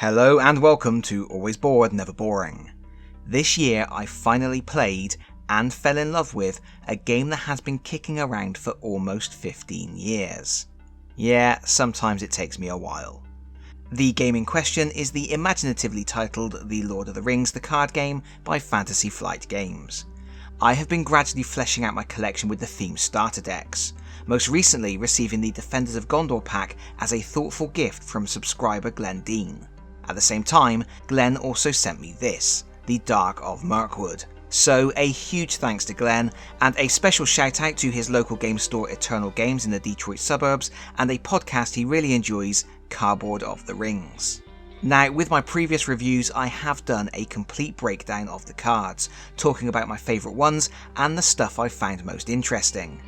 Hello and welcome to Always Bored, Never Boring. This year I finally played and fell in love with a game that has been kicking around for almost 15 years. Yeah, sometimes it takes me a while. The game in question is the imaginatively titled The Lord of the Rings the Card Game by Fantasy Flight Games. I have been gradually fleshing out my collection with the themed starter decks, most recently receiving the Defenders of Gondor pack as a thoughtful gift from subscriber Glenn Dean. At the same time, Glenn also sent me this, the Dark of Mirkwood. So a huge thanks to Glenn, and a special shout out to his local game store Eternal Games in the Detroit suburbs, and a podcast he really enjoys, Cardboard of the Rings. Now, with my previous reviews, I have done a complete breakdown of the cards, talking about my favourite ones and the stuff I found most interesting.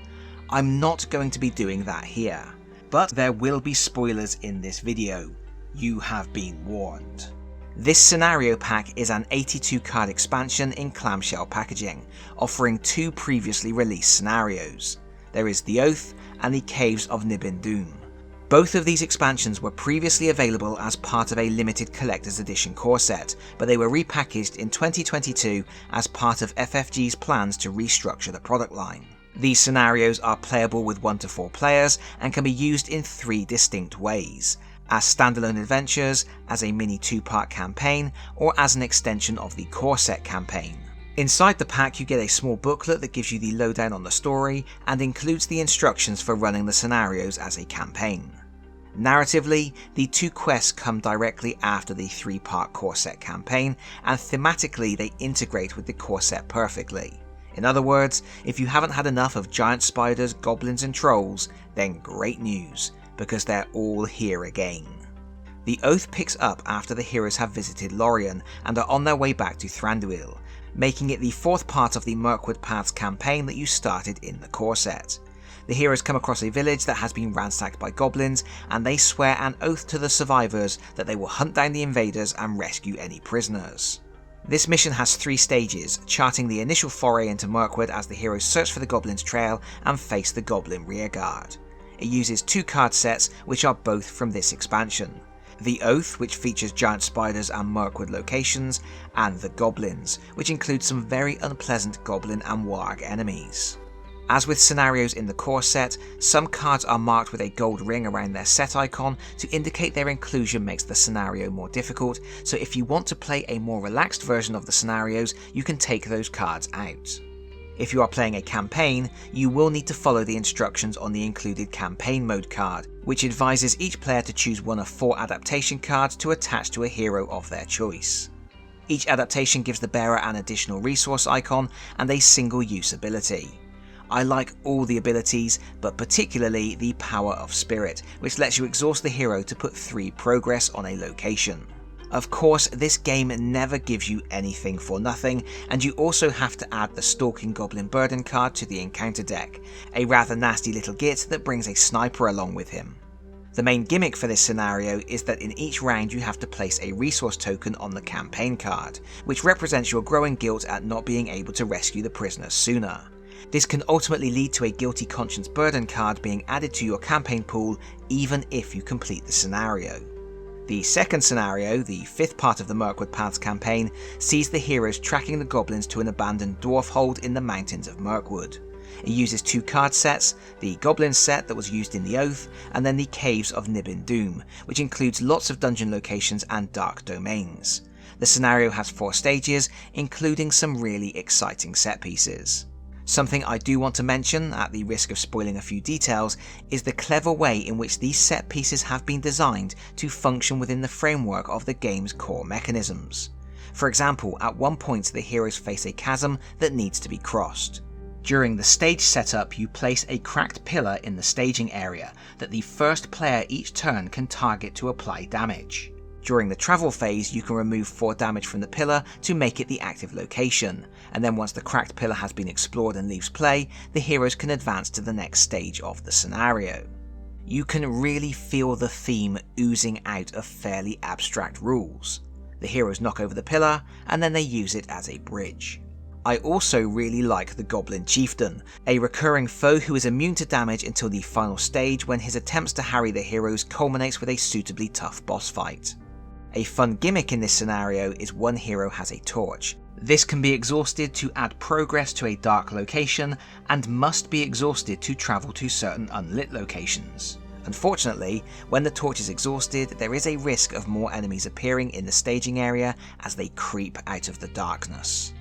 I'm not going to be doing that here, but there will be spoilers in this video. You have been warned. This scenario pack is an 82 card expansion in clamshell packaging, offering two previously released scenarios. There is The Oath and the Caves of Nibin-Dum. Both of these expansions were previously available as part of a limited collector's edition core set, but they were repackaged in 2022 as part of FFG's plans to restructure the product line. These scenarios are playable with 1 to 4 players and can be used in 3 distinct ways: as standalone adventures, as a mini 2-part campaign, or as an extension of the core set campaign. Inside the pack you get a small booklet that gives you the lowdown on the story and includes the instructions for running the scenarios as a campaign. Narratively, the 2 quests come directly after the 3-part core set campaign, and thematically they integrate with the core set perfectly. In other words, if you haven't had enough of giant spiders, goblins and trolls, then great news, because they're all here again. The Oath picks up after the heroes have visited Lorien and are on their way back to Thranduil, making it the 4th part of the Mirkwood Paths campaign that you started in the core set. The heroes come across a village that has been ransacked by goblins, and they swear an oath to the survivors that they will hunt down the invaders and rescue any prisoners. This mission has 3 stages, charting the initial foray into Mirkwood as the heroes search for the goblins' trail and face the goblin rearguard. It uses 2 card sets which are both from this expansion: The Oath, which features giant spiders and Mirkwood locations, and The Goblins, which includes some very unpleasant goblin and warg enemies. As with scenarios in the core set, some cards are marked with a gold ring around their set icon to indicate their inclusion makes the scenario more difficult, so if you want to play a more relaxed version of the scenarios, you can take those cards out. If you are playing a campaign, you will need to follow the instructions on the included campaign mode card, which advises each player to choose one of 4 adaptation cards to attach to a hero of their choice. Each adaptation gives the bearer an additional resource icon and a single-use ability. I like all the abilities, but particularly the Power of Spirit, which lets you exhaust the hero to put 3 progress on a location. Of course, this game never gives you anything for nothing, and you also have to add the Stalking Goblin Burden card to the encounter deck, a rather nasty little git that brings a sniper along with him. The main gimmick for this scenario is that in each round you have to place a resource token on the campaign card, which represents your growing guilt at not being able to rescue the prisoners sooner. This can ultimately lead to a Guilty Conscience Burden card being added to your campaign pool even if you complete the scenario. The second scenario, the 5th part of the Mirkwood Paths campaign, sees the heroes tracking the goblins to an abandoned dwarf hold in the mountains of Mirkwood. It uses 2 card sets, the Goblin set that was used in The Oath, and then the Caves of Nibin-Dum, which includes lots of dungeon locations and dark domains. The scenario has 4 stages, including some really exciting set pieces. Something I do want to mention, at the risk of spoiling a few details, is the clever way in which these set pieces have been designed to function within the framework of the game's core mechanisms. For example, at one point the heroes face a chasm that needs to be crossed. During the stage setup, you place a cracked pillar in the staging area that the first player each turn can target to apply damage. During the travel phase, you can remove 4 damage from the pillar to make it the active location, and then once the cracked pillar has been explored and leaves play, the heroes can advance to the next stage of the scenario. You can really feel the theme oozing out of fairly abstract rules. The heroes knock over the pillar, and then they use it as a bridge. I also really like the Goblin Chieftain, a recurring foe who is immune to damage until the final stage when his attempts to harry the heroes culminates with a suitably tough boss fight. A fun gimmick in this scenario is one hero has a torch. This can be exhausted to add progress to a dark location and must be exhausted to travel to certain unlit locations. Unfortunately, when the torch is exhausted, there is a risk of more enemies appearing in the staging area as they creep out of the darkness.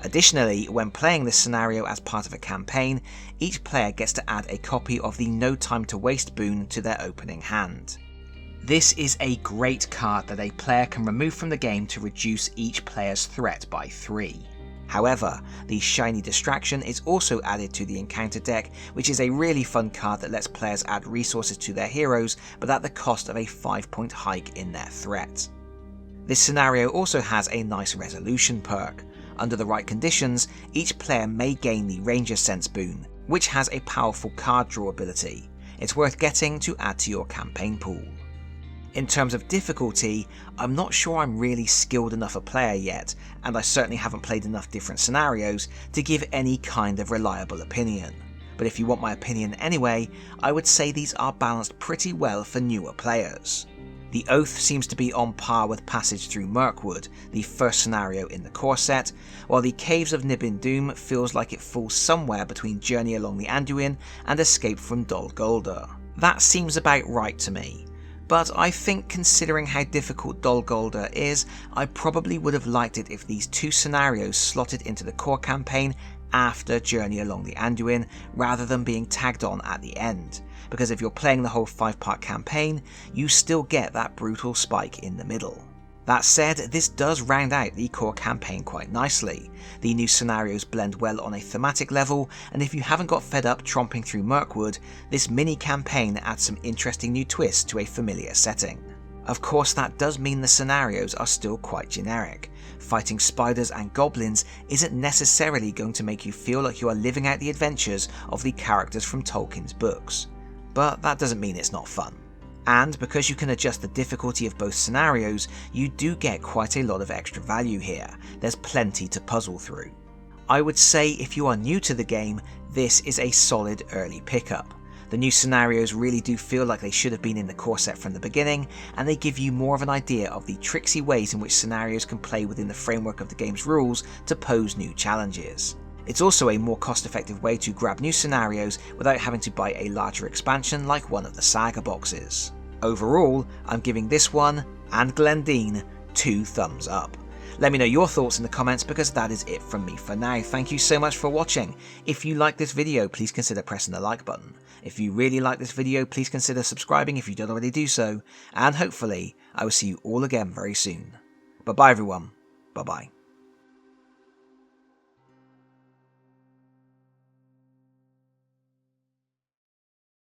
Additionally, when playing this scenario as part of a campaign, each player gets to add a copy of the No Time to Waste boon to their opening hand. This is a great card that a player can remove from the game to reduce each player's threat by 3. However, the Shiny Distraction is also added to the encounter deck, which is a really fun card that lets players add resources to their heroes, but at the cost of a 5-point hike in their threat. This scenario also has a nice resolution perk. Under the right conditions, each player may gain the Ranger Sense boon, which has a powerful card draw ability. It's worth getting to add to your campaign pool. In terms of difficulty, I'm not sure I'm really skilled enough a player yet, and I certainly haven't played enough different scenarios to give any kind of reliable opinion. But if you want my opinion anyway, I would say these are balanced pretty well for newer players. The Oath seems to be on par with Passage Through Mirkwood, the first scenario in the core set, while the Caves of Nibin-Dum feels like it falls somewhere between Journey Along the Anduin and Escape from Dol Guldur. That seems about right to me. But I think considering how difficult Dol Guldur is, I probably would have liked it if these two scenarios slotted into the core campaign after Journey Along the Anduin rather than being tagged on at the end, because if you're playing the whole 5-part campaign, you still get that brutal spike in the middle. That said, this does round out the core campaign quite nicely. The new scenarios blend well on a thematic level, and if you haven't got fed up tromping through Mirkwood, this mini campaign adds some interesting new twists to a familiar setting. Of course, that does mean the scenarios are still quite generic. Fighting spiders and goblins isn't necessarily going to make you feel like you are living out the adventures of the characters from Tolkien's books. But that doesn't mean it's not fun. And because you can adjust the difficulty of both scenarios, you do get quite a lot of extra value here. There's plenty to puzzle through. I would say if you are new to the game, this is a solid early pickup. The new scenarios really do feel like they should have been in the core set from the beginning, and they give you more of an idea of the tricksy ways in which scenarios can play within the framework of the game's rules to pose new challenges. It's also a more cost-effective way to grab new scenarios without having to buy a larger expansion like one of the Saga boxes. Overall, I'm giving this one, and Glendine, 2 thumbs up. Let me know your thoughts in the comments because that is it from me for now. Thank you so much for watching. If you like this video, please consider pressing the like button. If you really like this video, please consider subscribing if you don't already do so, and hopefully I will see you all again very soon. Bye bye everyone, bye bye.